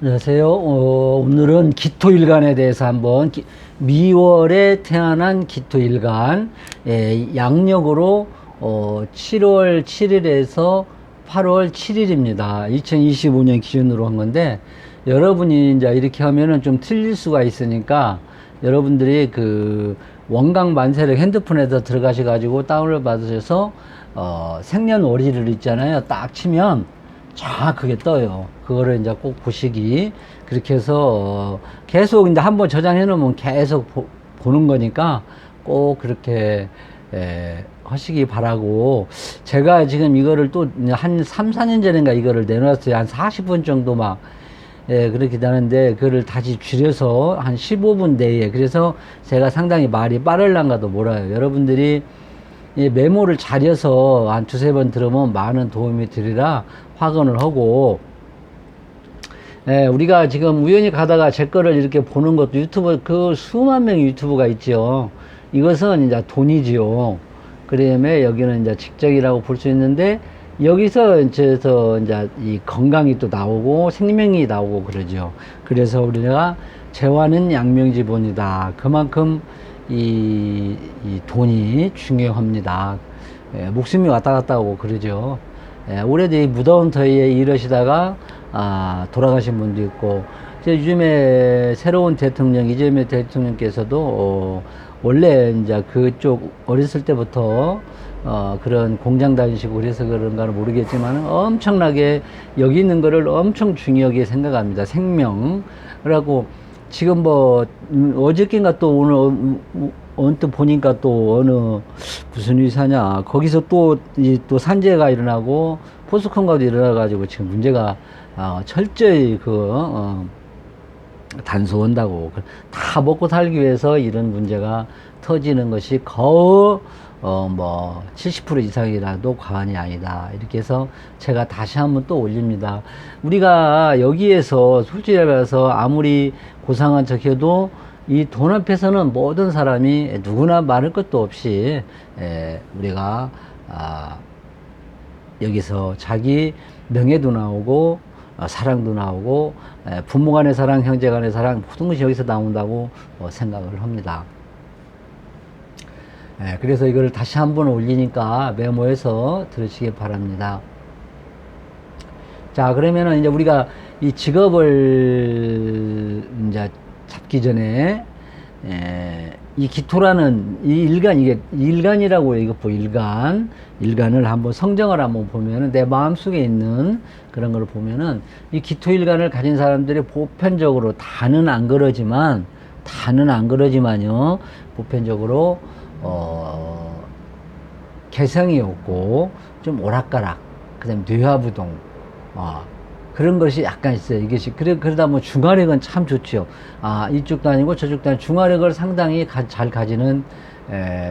안녕하세요. 오늘은 기토일간에 대해서 한번 미월에 태어난 기토일간 양력으로 7월 7일에서 8월 7일입니다. 2025년 기준으로 한 건데 여러분이 이제 이렇게 하면은 좀 틀릴 수가 있으니까 여러분들이 그 원강 만세력 핸드폰에서 들어가셔 가지고 다운을 받으셔서 생년월일을 있잖아요. 딱 치면 정확하게 떠요. 그거를 이제 꼭 보시기. 그렇게 해서 계속 이제 한번 저장해 놓으면 계속 보는 거니까 꼭 그렇게 하시기 바라고. 제가 지금 이거를 또 한 3, 4년 전인가 이거를 내놨어요. 한 40분 정도 막 그렇게 되는데 그거를 다시 줄여서 한 15분 내에. 그래서 제가 상당히 말이 빠를란가도 몰라요. 여러분들이 이 메모를 잘해서 한 두세 번 들으면 많은 도움이 되리라 확언을 하고, 우리가 지금 우연히 가다가 제 거를 이렇게 보는 것도 유튜브, 그 수만 명의 유튜브가 있죠. 이것은 이제 돈이지요. 그 다음에 여기는 이제 직장이라고 볼 수 있는데, 여기서 이제 이 건강이 또 나오고 생명이 나오고 그러죠. 그래서 우리가 재화는 양명지본이다. 그만큼 이 돈이 중요합니다. 목숨이 왔다 갔다 하고 그러죠. 올해도 이 무더운 더위에 이러시다가 돌아가신 분도 있고, 요즘에 새로운 대통령 이재명 대통령께서도 원래 이제 그쪽 어렸을 때부터 그런 공장 다니시고 그래서 그런가는 모르겠지만 엄청나게 여기 있는 거를 엄청 중요하게 생각합니다. 생명. 그래갖고 지금 뭐 어저께인가 또 오늘 언뜻 보니까 또 어느 무슨 의사냐 거기서 또 산재가 일어나고 포스컨가도 일어나가지고 지금 문제가 철저히 단속한다고. 다 먹고 살기 위해서 이런 문제가 터지는 것이 거의 70% 이상이라도 과언이 아니다. 이렇게 해서 제가 다시 한번 또 올립니다. 우리가 여기에서 솔직히 말해서 아무리 고상한 척해도 이 돈 앞에서는 모든 사람이 누구나 말할 것도 없이 우리가 여기서 자기 명예도 나오고 사랑도 나오고 부모 간의 사랑, 형제 간의 사랑, 모든 것이 여기서 나온다고 생각을 합니다. 그래서 이걸 다시 한번 올리니까 메모해서 들으시기 바랍니다. 자, 그러면은 이제 우리가 이 직업을 이제 잡기 전에 이 기토라는 이 일간, 이게 일간이라고 이거 일간을 한번 성정을 한번 보면은 내 마음속에 있는 그런 걸 보면은 이 기토 일간을 가진 사람들이 보편적으로 다는 안 그러지만요 보편적으로 개성이 없고 좀 오락가락, 그 다음에 뇌화부동 그런 것이 약간 있어요. 이것이 그러다 뭐 중화력은 참 좋죠. 이쪽도 아니고 저쪽도 아니고 중화력을 상당히 잘 가지는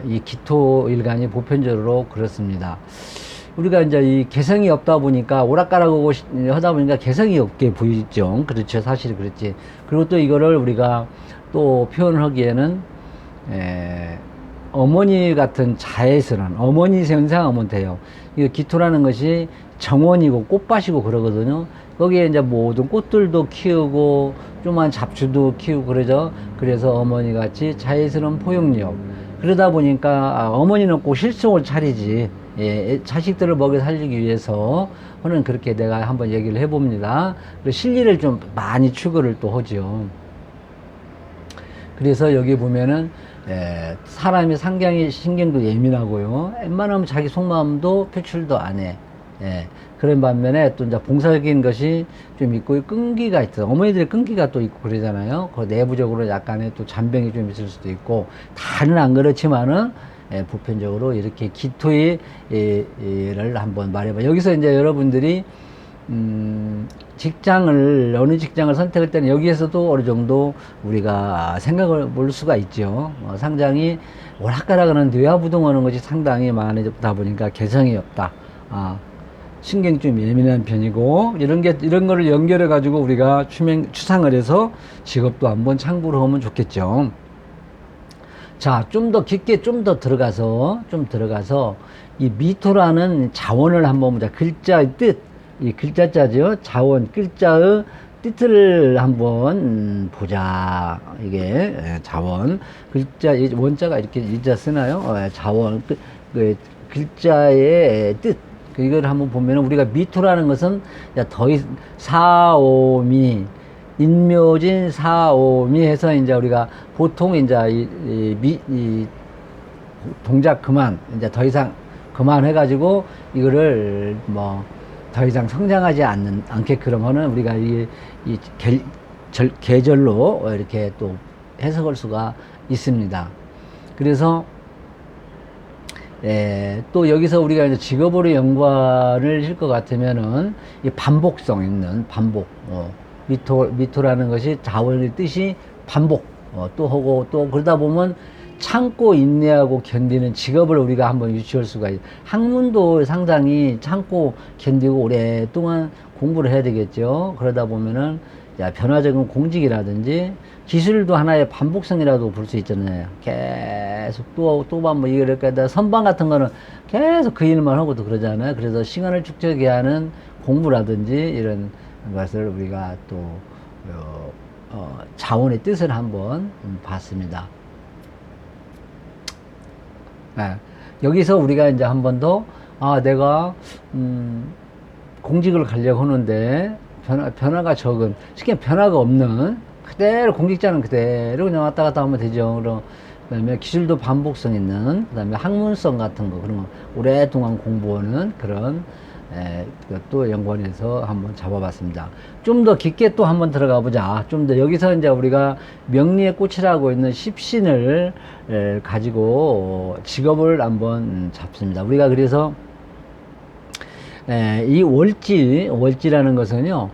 이 기토 일간이 보편적으로 그렇습니다. 우리가 이제 이 개성이 없다 보니까 오락가락하고 하다 보니까 개성이 없게 보이죠. 그렇죠. 사실 그렇지. 그리고 또 이거를 우리가 또 표현하기에는 어머니 같은 자애스러운 어머니 현상 하면 돼요. 이 기토라는 것이 정원이고 꽃밭이고 그러거든요. 거기에 이제 모든 꽃들도 키우고 조그만 잡초도 키우고 그러죠. 그래서 어머니 같이 자애스러운 포용력. 그러다 보니까 어머니는 꼭 실속을 차리지. 자식들을 먹여 살리기 위해서 저는 그렇게 내가 한번 얘기를 해봅니다. 그리고 실리를 좀 많이 추구를 또 하죠. 그래서 여기 보면은 사람이 상당히 신경도 예민하고요. 웬만하면 자기 속마음도 표출도 안 해. 그런 반면에 또 이제 봉사적인 것이 좀 있고 끈기가 있어. 어머니들의 끈기가 또 있고 그러잖아요. 그 내부적으로 약간의 또 잔병이 좀 있을 수도 있고 다는 안 그렇지만은 보편적으로 이렇게 기토의 를 한번 말해봐. 여기서 이제 여러분들이 어느 직장을 선택할 때는 여기에서도 어느 정도 우리가 생각을 볼 수가 있죠. 상당히 오락가락하는 뇌화부동하는 것이 상당히 많아졌다 보니까 개성이 없다. 신경이 좀 예민한 편이고 이런 거를 연결해 가지고 우리가 추상을 해서 직업도 한번 참고를 하면 좋겠죠. 자, 좀 더 깊게 좀 들어가서 이 미토라는 자원을 한번 보자. 글자의 뜻, 이 글자자죠. 자원, 글자의 뜻을 한번 보자. 이게 자원 글자 원자가 이렇게 일자 쓰나요? 자원 그 글자의 뜻 이걸 한번 보면 우리가 미토라는 것은 사오미 인묘진 사오미 해서 이제 우리가 보통 이제 이 동작 그만 이제 더 이상 그만해가지고 이거를 뭐 더 이상 성장하지 않게끔 하는 우리가 이 계절로 이렇게 또 해석할 수가 있습니다. 그래서 또 여기서 우리가 이제 직업으로 연관을 할 것 같으면은 이 반복성 있는 반복 미토라는 것이 자원의 뜻이 반복 또 하고 또 그러다 보면 참고 인내하고 견디는 직업을 우리가 한번 유치할 수가 있어요. 학문도 상당히 참고 견디고 오랫동안 공부를 해야 되겠죠. 그러다 보면은 변화적인 공직이라든지 기술도 하나의 반복성이라도 볼 수 있잖아요. 계속 또 뭐 이렇게 선방 같은 거는 계속 그 일만 하고도 그러잖아요. 그래서 시간을 축적해 하는 공부라든지 이런 것을 우리가 또 자원의 뜻을 한번 봤습니다. 여기서 우리가 이제 한 번 더, 내가, 공직을 가려고 하는데, 변화가 적은, 쉽게 변화가 없는, 그대로, 공직자는 그대로 그냥 왔다 갔다 하면 되죠. 그 다음에 기술도 반복성 있는, 그 다음에 학문성 같은 거, 그런 거, 오랫동안 공부하는 그런, 그것도 연관해서 한번 잡아봤습니다. 좀 더 깊게 또 한번 들어가 보자. 좀 더 여기서 이제 우리가 명리의 꽃이라고 있는 십신을 가지고 직업을 한번 잡습니다. 우리가 그래서 이 월지라는 것은요,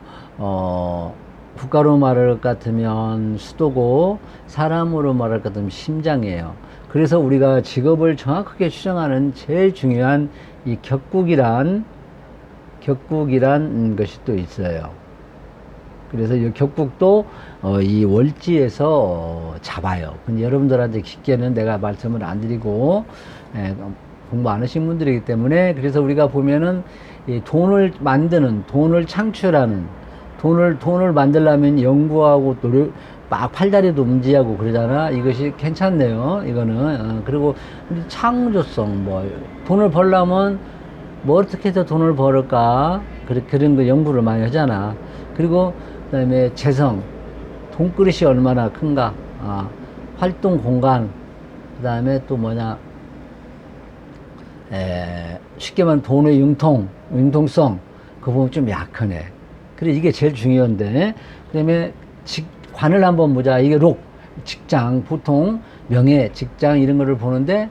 국가로 말할 것 같으면 수도고 사람으로 말할 것 같으면 심장이에요. 그래서 우리가 직업을 정확하게 추정하는 제일 중요한 이 격국이란 것이 또 있어요. 그래서 이 격국도 이 월지에서 잡아요. 근데 여러분들한테 깊게는 내가 말씀을 안 드리고 공부 안 하신 분들이기 때문에 그래서 우리가 보면은 이 돈을 만드는 돈을 창출하는 돈을 만들려면 연구하고 노력 막 팔다리도 움직이고 그러잖아. 이것이 괜찮네요. 이거는 그리고 창조성 뭐 돈을 벌려면 뭐 어떻게 해서 돈을 벌을까 그런 거 연구를 많이 하잖아. 그리고 그 다음에 재성 돈그릇이 얼마나 큰가 활동 공간 그 다음에 또 뭐냐 쉽게 말하면 돈의 융통성 그 부분 좀 약하네. 그래 이게 제일 중요한데 그 다음에 관을 한번 보자. 이게 직장 보통 명예 직장 이런 거를 보는데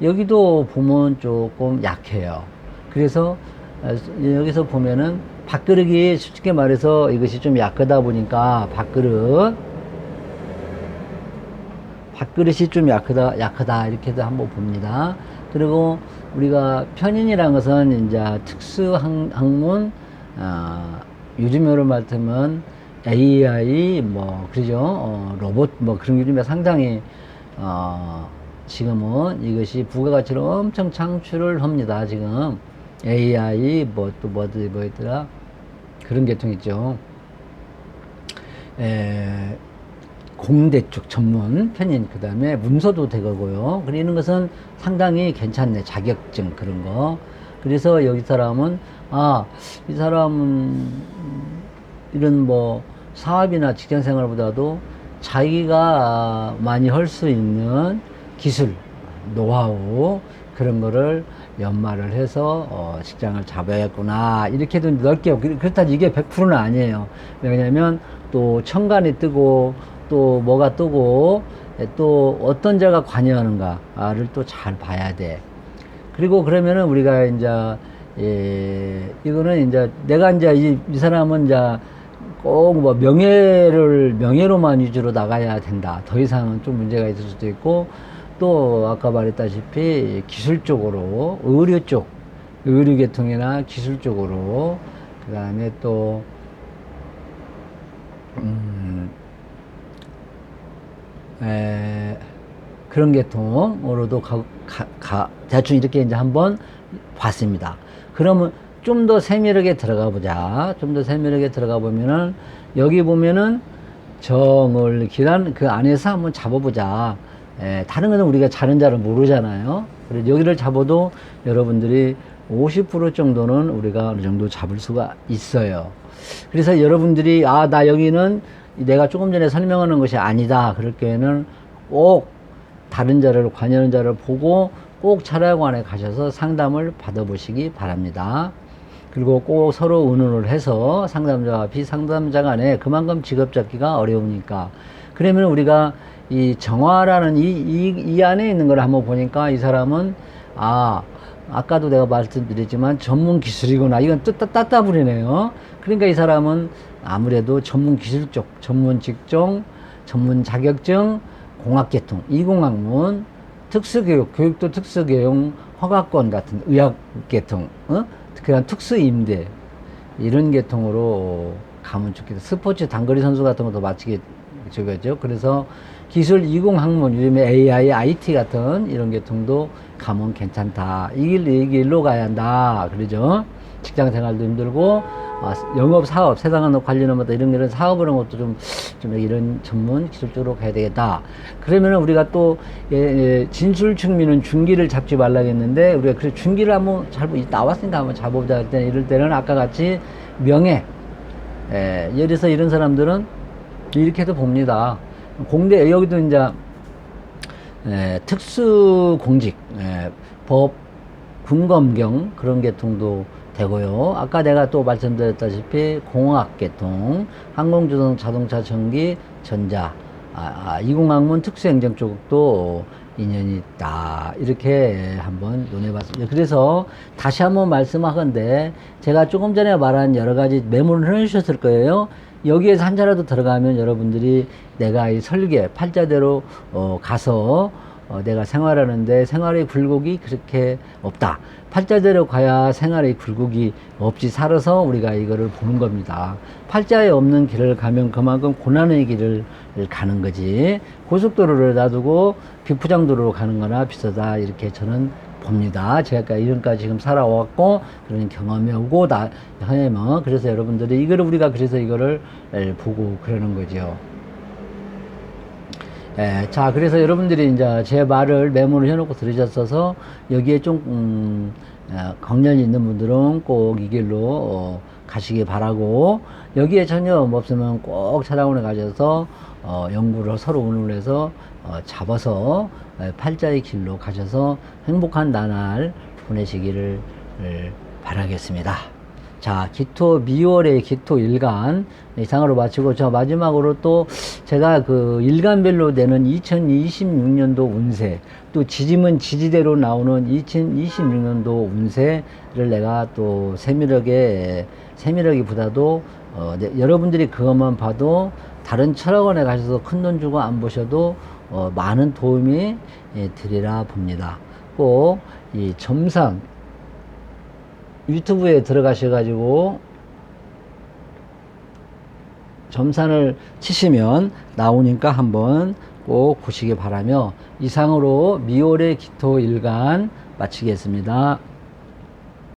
여기도 보면 조금 약해요. 그래서 여기서 보면은 밥그릇이 솔직히 말해서 이것이 좀 약하다 보니까 밥그릇이 좀 약하다 이렇게도 한번 봅니다. 그리고 우리가 편인이라는 것은 이제 특수 학문 요즘으로 말하면 AI 뭐 그러죠. 로봇 뭐 그런 게 좀 상당히 지금은 이것이 부가가치를 엄청 창출을 합니다. 지금 AI 뭐 또 뭐였더라 그런 계통 있죠. 공대 쪽 전문 편인 그 다음에 문서도 되고요. 그리는 것은 상당히 괜찮네. 자격증 그런 거. 그래서 여기 사람은 이 사람은 이런 뭐 사업이나 직장 생활보다도 자기가 많이 할 수 있는 기술, 노하우 그런 거를 연마를 해서 직장을 잡아야겠구나 이렇게도 넓게 그렇다고 이게 100%는 아니에요. 왜냐하면 또 천간이 뜨고 또 뭐가 뜨고 또 어떤 자가 관여하는가를 또 잘 봐야 돼. 그리고 그러면은 우리가 이제 이거는 이제 내가 이제 이 사람은 이제 꼭 뭐 명예로만 위주로 나가야 된다. 더 이상은 좀 문제가 있을 수도 있고 또 아까 말했다시피 기술 쪽으로 의료 계통이나 기술 쪽으로 그 다음에 또 그런 계통으로도 대충 이렇게 이제 한번 봤습니다. 그러면 좀 더 세밀하게 들어가 보자. 좀 더 세밀하게 들어가 보면은 여기 보면은 정을 기란 그 안에서 한번 잡아보자. 다른 거는 우리가 자는 자를 모르잖아요. 그래서 여기를 잡아도 여러분들이 50% 정도는 우리가 어느 정도 잡을 수가 있어요. 그래서 여러분들이 아, 나 여기는 내가 조금 전에 설명하는 것이 아니다. 그럴 경우에는 꼭 다른 자를 관여하는 자를 보고 꼭 철학관에 가셔서 상담을 받아보시기 바랍니다. 그리고 꼭 서로 의논을 해서 상담자와 비상담자 간에 그만큼 직업 잡기가 어려우니까. 그러면 우리가 이 정화라는 이 안에 있는 걸 한번 보니까 이 사람은 아까도 내가 말씀드렸지만 전문 기술이구나. 이건 따따부리네요. 그러니까 이 사람은 아무래도 전문 기술 쪽, 전문 직종, 전문 자격증, 공학계통, 이공학문, 특수교육, 교육도 특수교육, 허가권 같은 의학계통, 그런 특수임대 이런 계통으로 가면 좋겠다. 스포츠 단거리 선수 같은 것도 마치게 저거죠. 그래서 기술 이공학문, 요즘에 AI, IT 같은 이런 계통도 가면 괜찮다. 이 길로 가야 한다. 그러죠. 직장 생활도 힘들고, 영업, 사업, 세상과 관련하다 이런 거는 사업 그런 것도 좀 이런 전문 기술적으로 가야 되겠다. 그러면은 우리가 또, 진술 충미는 중기를 잡지 말라 했는데, 우리가 그래 중기를 한번 나왔으니까 한번 잡아보자 할 때는 이럴 때는 아까 같이 명예, 예를 들어서 이런 사람들은 이렇게도 봅니다. 공대, 여기도 이제, 특수공직, 법, 군검경 그런 계통도 되고요. 아까 내가 또 말씀드렸다시피 공학계통, 항공주동, 자동차, 전기, 전자, 이공학문 특수행정 쪽도 인연이 있다. 이렇게 한번 논해봤습니다. 그래서 다시 한번 말씀하건데 제가 조금 전에 말한 여러 가지 메모를 해주셨을 거예요. 여기에서 한 자라도 들어가면 여러분들이 내가 이 설계 팔자대로 가서 내가 생활하는데 생활의 굴곡이 그렇게 없다. 팔자대로 가야 생활의 굴곡이 없이 살아서 우리가 이거를 보는 겁니다. 팔자에 없는 길을 가면 그만큼 고난의 길을 가는 거지. 고속도로를 놔두고 비포장도로로 가는 거나 비슷하다. 이렇게 저는 봅니다. 제가 이런까지 지금 살아왔고, 그런 경험이 오고, 하면, 그래서 여러분들이 우리가 그래서 이거를 보고 그러는 거죠. 자, 그래서 여러분들이 이제 제 말을 메모를 해놓고 들으셨어서 여기에 좀, 경련이 있는 분들은 꼭 이 길로 가시기 바라고, 여기에 전혀 없으면 꼭 찾아오는 가셔서 연구를 서로 의논해서 잡아서 팔자의 길로 가셔서 행복한 나날 보내시기를 바라겠습니다. 자, 기토 미월의 기토 일간 이상으로 마치고, 저 마지막으로 또 제가 그 일간별로 되는 2026년도 운세, 또 지짐은 지지대로 나오는 2026년도 운세를 내가 또 세밀하기보다도 여러분들이 그것만 봐도 다른 철학원에 가셔서 큰 돈 주고 안 보셔도 많은 도움이 되리라 봅니다. 꼭 이 점산 유튜브에 들어가셔가지고 점산을 치시면 나오니까 한번 꼭 보시기 바라며, 이상으로 미월의 기토 일간 마치겠습니다.